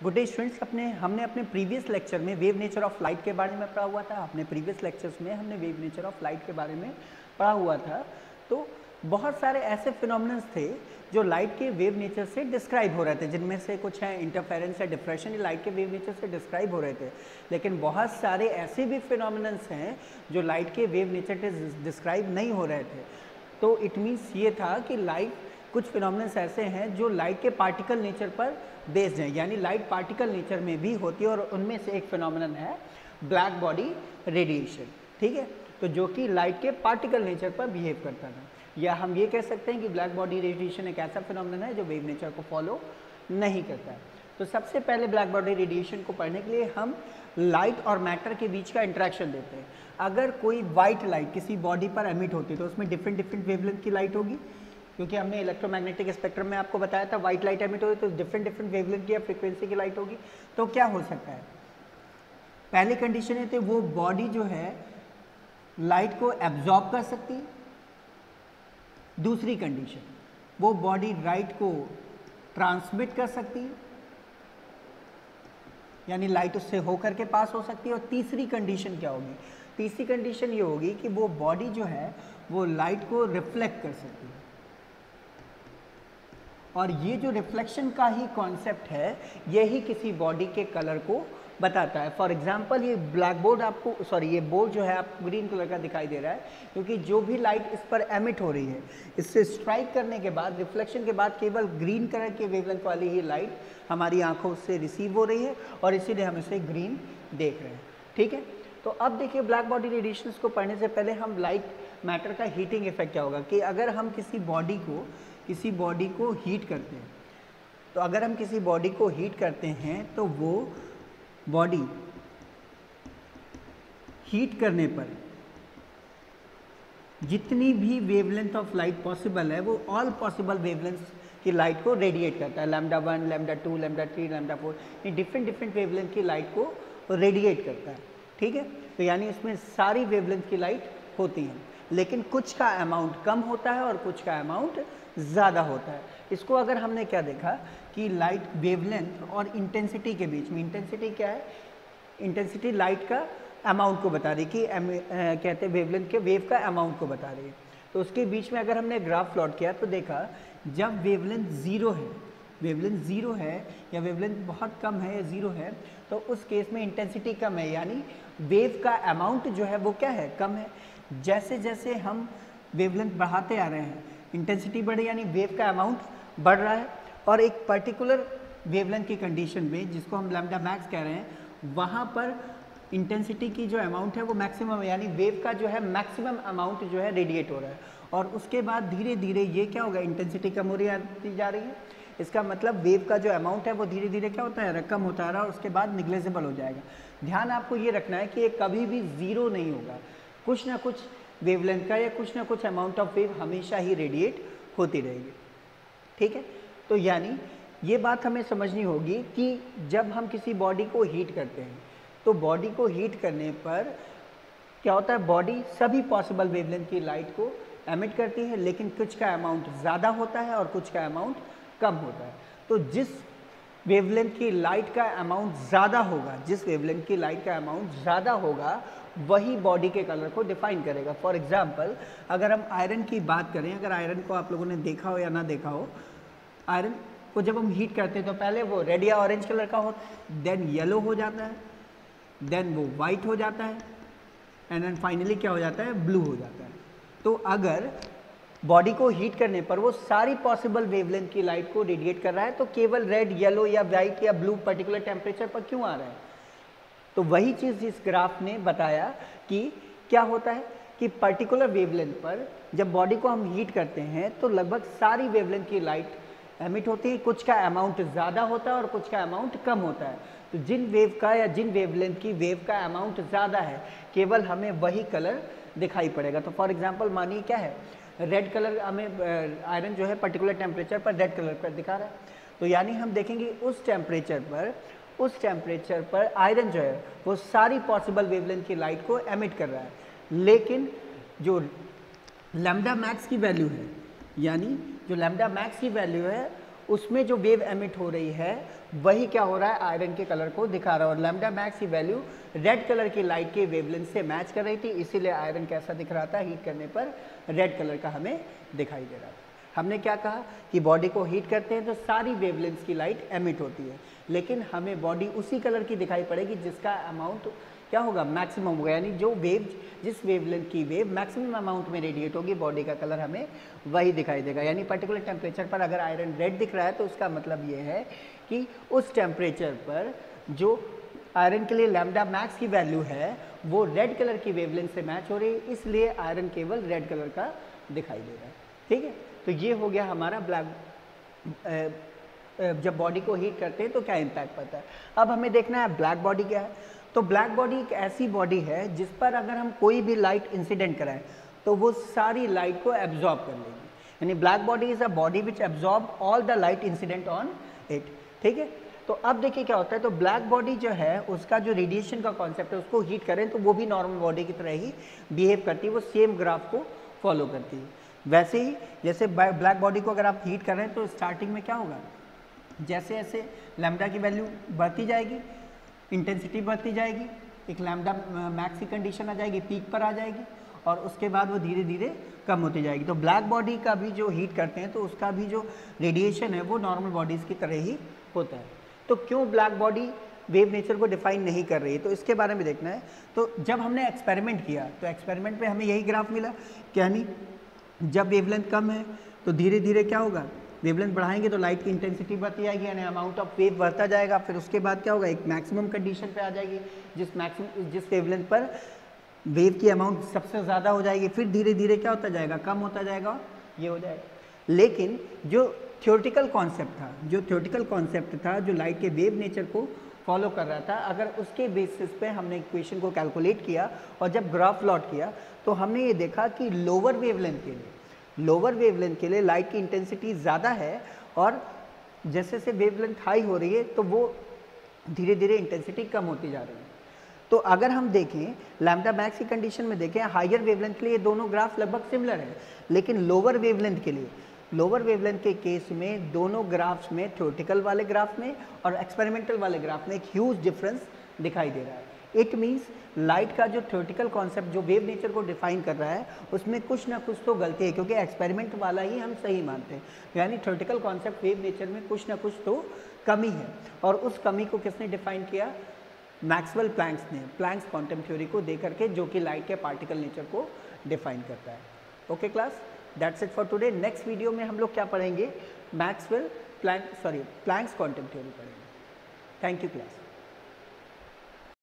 Good day students. हमने अपने previous lecture में वेव नेचर ऑफ लाइट के बारे में पढ़ा हुआ था। अपने प्रीवियस लेक्चर्स में हमने वेव नेचर ऑफ लाइट के बारे में पढ़ा हुआ था। तो बहुत सारे ऐसे फिनोमिनन्स थे जो लाइट के वेव नेचर से डिस्क्राइब हो रहे थे, जिनमें से कुछ हैं इंटरफेरेंस या डिफ्रेक्शन, ये लाइट के वेव नेचर से डिस्क्राइब हो रहे थे। लेकिन बहुत सारे ऐसे भी फिनोमिनन्स हैं जो लाइट के वेव नेचर से डिस्क्राइब नहीं हो रहे थे। तो इट मीन्स ये था कि लाइट, कुछ फिनोमिनन्स ऐसे हैं जो लाइट के पार्टिकल नेचर पर बेस्ड हैं, यानी लाइट पार्टिकल नेचर में भी होती है। और उनमें से एक फिनोमिनन है ब्लैक बॉडी रेडिएशन, ठीक है, तो जो कि लाइट के पार्टिकल नेचर पर बिहेव करता था। या हम ये कह सकते हैं कि ब्लैक बॉडी रेडिएशन एक ऐसा फिनोमिनन है जो वेव नेचर को फॉलो नहीं करता है। तो सबसे पहले ब्लैक बॉडी रेडिएशन को पढ़ने के लिए हम लाइट और मैटर के बीच का इंटरेक्शन देते हैं। अगर कोई वाइट लाइट किसी बॉडी पर एमिट होती है तो उसमें डिफरेंट डिफरेंट वेवलेंथ की लाइट होगी, क्योंकि हमने इलेक्ट्रोमैग्नेटिक स्पेक्ट्रम में आपको बताया था वाइट लाइट एमिट होगी तो डिफरेंट डिफरेंट वेवलेंथ की या फ्रीक्वेंसी की लाइट होगी। तो क्या हो सकता है, पहली कंडीशन है तो वो बॉडी जो है लाइट को एब्जॉर्ब कर सकती है। दूसरी कंडीशन, वो बॉडी लाइट को ट्रांसमिट कर सकती है, यानी लाइट उससे होकर के पास हो सकती है। और तीसरी कंडीशन क्या होगी, तीसरी कंडीशन ये होगी कि वो बॉडी जो है वो लाइट को रिफ्लेक्ट कर सकती है। और ये जो रिफ्लेक्शन का ही कॉन्सेप्ट है, यही किसी बॉडी के कलर को बताता है। फॉर एग्जांपल ये ब्लैक बोर्ड आपको, सॉरी ये बोर्ड जो है आपको ग्रीन कलर का दिखाई दे रहा है, क्योंकि जो भी लाइट इस पर एमिट हो रही है, इससे स्ट्राइक करने के बाद, रिफ्लेक्शन के बाद केवल ग्रीन कलर के वेवलेंथ वाली ही लाइट हमारी आंखों से रिसीव हो रही है और इसीलिए हम इसे ग्रीन देख रहे हैं, ठीक है। तो अब देखिए, ब्लैक बॉडी रेडिएशन को पढ़ने से पहले हम लाइट मैटर का हीटिंग इफेक्ट क्या होगा, कि अगर हम किसी बॉडी को हीट करते हैं, तो अगर हम किसी बॉडी को हीट करते हैं तो वो बॉडी हीट करने पर जितनी भी वेवलेंथ ऑफ लाइट पॉसिबल है, वो ऑल पॉसिबल वेवलेंथ की लाइट को रेडिएट करता है। लैम्डा 1, लैम्डा 2, लैम्डा 3, लैम्डा 4, ये डिफरेंट डिफरेंट वेवलेंथ की लाइट को रेडिएट करता है, ठीक है। तो यानी इसमें सारी वेवलेंथ की लाइट होती हैं, लेकिन कुछ का अमाउंट कम होता है और कुछ का अमाउंट ज़्यादा होता है। इसको अगर हमने क्या देखा कि लाइट वेवलेंथ और इंटेंसिटी के बीच में, इंटेंसिटी क्या है, इंटेंसिटी लाइट का अमाउंट को बता रही, कि कहते हैं वेवलेंथ के वेव का अमाउंट को बता रही है। तो उसके बीच में अगर हमने ग्राफ प्लॉट किया तो देखा, जब वेवलेंथ ज़ीरो है, वेवलेंथ ज़ीरो है या वेवलेंथ बहुत कम है या ज़ीरो है, तो उस केस में इंटेंसिटी कम है, यानी वेव का अमाउंट जो है वो क्या है, कम है। जैसे जैसे हम वेवलेंथ बढ़ाते आ रहे हैं, इंटेंसिटी बढ़े यानी वेव का अमाउंट बढ़ रहा है। और एक पर्टिकुलर वेवलेंथ की कंडीशन में, जिसको हम लैम्डा मैक्स कह रहे हैं, वहाँ पर इंटेंसिटी की जो अमाउंट है वो मैक्सिमम है, यानी वेव का जो है मैक्सिमम अमाउंट जो है रेडिएट हो रहा है। और उसके बाद धीरे धीरे ये क्या होगा, इंटेंसिटी कम हो रही जा रही है। इसका मतलब वेव का जो अमाउंट है वो धीरे धीरे क्या होता है, कम होता रहा और उसके बाद निग्लेजिबल हो जाएगा। ध्यान आपको ये रखना है कि ये कभी भी ज़ीरो नहीं होगा, कुछ ना कुछ वेवलेंथ का या कुछ ना कुछ अमाउंट ऑफ वेव हमेशा ही रेडिएट होती रहेगी, ठीक है। तो यानी ये बात हमें समझनी होगी कि जब हम किसी बॉडी को हीट करते हैं, तो बॉडी को हीट करने पर क्या होता है, बॉडी सभी पॉसिबल वेवलेंथ की लाइट को एमिट करती है, लेकिन कुछ का अमाउंट ज़्यादा होता है और कुछ का अमाउंट कम होता है। तो जिस वेवलेंथ की लाइट का अमाउंट ज़्यादा होगा, जिस वेवलेंथ की लाइट का अमाउंट ज़्यादा होगा, वही बॉडी के कलर को डिफाइन करेगा। फॉर एग्जांपल, अगर हम आयरन की बात करें, अगर आयरन को आप लोगों ने देखा हो या ना देखा हो, आयरन को जब हम हीट करते हैं तो पहले वो रेड या ऑरेंज कलर का होता है, देन येलो हो जाता है, देन वो वाइट हो जाता है, एंड देन फाइनली क्या हो जाता है, ब्लू हो जाता है। तो अगर बॉडी को हीट करने पर वो सारी पॉसिबल वेवलेंथ की लाइट को रेडिएट कर रहा है, तो केवल रेड, येलो या वाइट या ब्लू पर्टिकुलर टेम्परेचर पर क्यों आ रहा है। तो वही चीज़ इस ग्राफ ने बताया कि क्या होता है कि पर्टिकुलर वेवलेंथ पर जब बॉडी को हम हीट करते हैं तो लगभग सारी वेवलेंथ की लाइट एमिट होती है, कुछ का अमाउंट ज़्यादा होता है और कुछ का अमाउंट कम होता है। तो जिन वेव का या जिन वेवलेंथ की वेव का अमाउंट ज़्यादा है, केवल हमें वही कलर दिखाई पड़ेगा। तो फॉर एग्जांपल मानिए क्या है, रेड कलर हमें आयरन जो है पर्टिकुलर टेम्परेचर पर रेड कलर पर दिखा रहा है, तो यानी हम देखेंगे उस टेम्परेचर पर आयरन जो है वो सारी पॉसिबल वेवलेंथ की लाइट को एमिट कर रहा है। लेकिन जो लैम्डा मैक्स की वैल्यू है, यानी जो लैम्डा मैक्स की वैल्यू है उसमें जो वेव एमिट हो रही है वही क्या हो रहा है, आयरन के कलर को दिखा रहा है। और लैम्डा मैक्स की वैल्यू रेड कलर की लाइट के वेवलेंथ से मैच कर रही थी, इसीलिए आयरन कैसा दिख रहा था, हीट करने पर रेड कलर का हमें दिखाई दे रहा था। हमने क्या कहा कि बॉडी को हीट करते हैं तो सारी वेवलेंथ्स की लाइट एमिट होती है, लेकिन हमें बॉडी उसी कलर की दिखाई पड़ेगी जिसका अमाउंट क्या होगा, मैक्सिमम होगा। यानी जो वेव, जिस वेवलेंथ की वेव मैक्सिमम अमाउंट में रेडिएट होगी, बॉडी का कलर हमें वही दिखाई देगा। यानी पर्टिकुलर टेम्परेचर पर अगर आयरन रेड दिख रहा है तो उसका मतलब ये है कि उस टेम्परेचर पर जो आयरन के लिए लैम्डा मैक्स की वैल्यू है वो रेड कलर की वेवलेंथ से मैच हो रही है, इसलिए आयरन केवल रेड कलर का दिखाई दे रहा है। ठीक है, तो ये हो गया हमारा ब्लैक, जब बॉडी को हीट करते हैं तो क्या इम्पैक्ट पड़ता है। अब हमें देखना है ब्लैक बॉडी क्या है। तो ब्लैक बॉडी एक ऐसी बॉडी है जिस पर अगर हम कोई भी लाइट इंसिडेंट कराएं तो वो सारी लाइट को एब्जॉर्ब कर लेगी। यानी black body is a body which absorb all the light incident on it. ठीक है, तो अब देखिए क्या होता है, तो ब्लैक बॉडी जो है उसका जो रेडिएशन का कॉन्सेप्ट है, उसको हीट करें तो वो भी नॉर्मल बॉडी की तरह ही बिहेव करती है, वो सेम ग्राफ को फॉलो करती है। वैसे ही जैसे ब्लैक बॉडी को अगर आप हीट कर रहे हैं तो स्टार्टिंग में क्या होगा, जैसे जैसे लैम्डा की वैल्यू बढ़ती जाएगी, इंटेंसिटी बढ़ती जाएगी, एक लैम्डा मैक्स की कंडीशन आ जाएगी, पीक पर आ जाएगी, और उसके बाद वो धीरे धीरे कम होती जाएगी। तो ब्लैक बॉडी का भी जो हीट करते हैं तो उसका भी जो रेडिएशन है वो नॉर्मल बॉडीज़ की तरह ही होता है। तो क्यों ब्लैक बॉडी वेव नेचर को डिफाइन नहीं कर रही है, तो इसके बारे में देखना है। तो जब हमने एक्सपेरिमेंट किया तो एक्सपेरिमेंट में हमें यही ग्राफ मिला, यानी जब वेवलेंथ कम है तो धीरे धीरे क्या होगा, वेवलेंथ बढ़ाएंगे तो लाइट की इंटेंसिटी बढ़ती जाएगी, यानी अमाउंट ऑफ वेव बढ़ता जाएगा। फिर उसके बाद क्या होगा, एक मैक्सिमम कंडीशन पे आ जाएगी, जिस वेवलेंथ पर वेव की अमाउंट सबसे ज़्यादा हो जाएगी। फिर धीरे धीरे क्या होता जाएगा, कम होता जाएगा, ये हो जाएगा। लेकिन जो थ्योरेटिकल कॉन्सेप्ट था जो लाइट के वेव नेचर को फॉलो कर रहा था, अगर उसके बेसिस पे हमने इक्वेशन को कैलकुलेट किया और जब ग्राफ प्लॉट किया तो हमने ये देखा कि लोअर वेवलेंथ के लिए लाइट की इंटेंसिटी ज़्यादा है, और जैसे जैसे वेवलेंथ हाई हो रही है तो वो धीरे धीरे इंटेंसिटी कम होती जा रही है। तो अगर हम देखें लैम्डा मैक्स की कंडीशन में देखें, हायर वेवलेंथ के लिए ये दोनों ग्राफ लगभग सिमिलर है, लेकिन लोअर वेवलेंथ के केस में दोनों ग्राफ्स में, थ्योरेटिकल वाले ग्राफ में और एक्सपेरिमेंटल वाले ग्राफ में एक ह्यूज डिफरेंस दिखाई दे रहा है। इट मीन्स लाइट का जो थ्योरेटिकल कॉन्सेप्ट जो वेव नेचर को डिफाइन कर रहा है उसमें कुछ ना कुछ तो गलती है, क्योंकि एक्सपेरिमेंट वाला ही हम सही मानते हैं। यानी थ्योरेटिकल कॉन्सेप्ट वेव नेचर में कुछ ना कुछ तो कमी है, और उस कमी को किसने डिफाइन किया, मैक्सवेल प्लैंक्स ने, प्लैंक्स क्वांटम थ्योरी को दे करके, जो कि लाइट के पार्टिकल नेचर को डिफाइन करता है। Okay class, that's it for today. Next video में हम लोग क्या पढ़ेंगे, प्लैंक्स क्वांटम थ्योरी पढ़ेंगे। Thank you class.